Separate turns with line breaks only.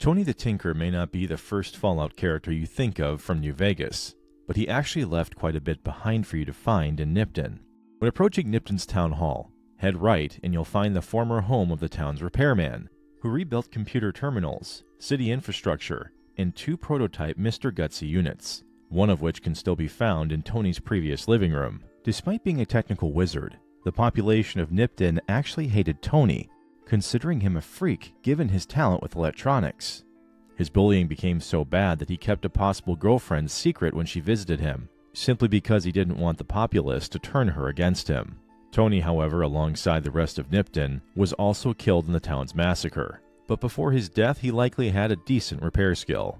Tony the Tinker may not be the first Fallout character you think of from New Vegas, but he actually left quite a bit behind for you to find in Nipton. When approaching Nipton's town hall, head right and you'll find the former home of the town's repairman, who rebuilt computer terminals, city infrastructure, and 2 prototype Mr. Gutsy units, one of which can still be found in Tony's previous living room. Despite being a technical wizard, the population of Nipton actually hated Tony, considering him a freak given his talent with electronics. His bullying became so bad that he kept a possible girlfriend secret when she visited him, simply because he didn't want the populace to turn her against him. Tony, however, alongside the rest of Nipton, was also killed in the town's massacre. But before his death, he likely had a decent repair skill.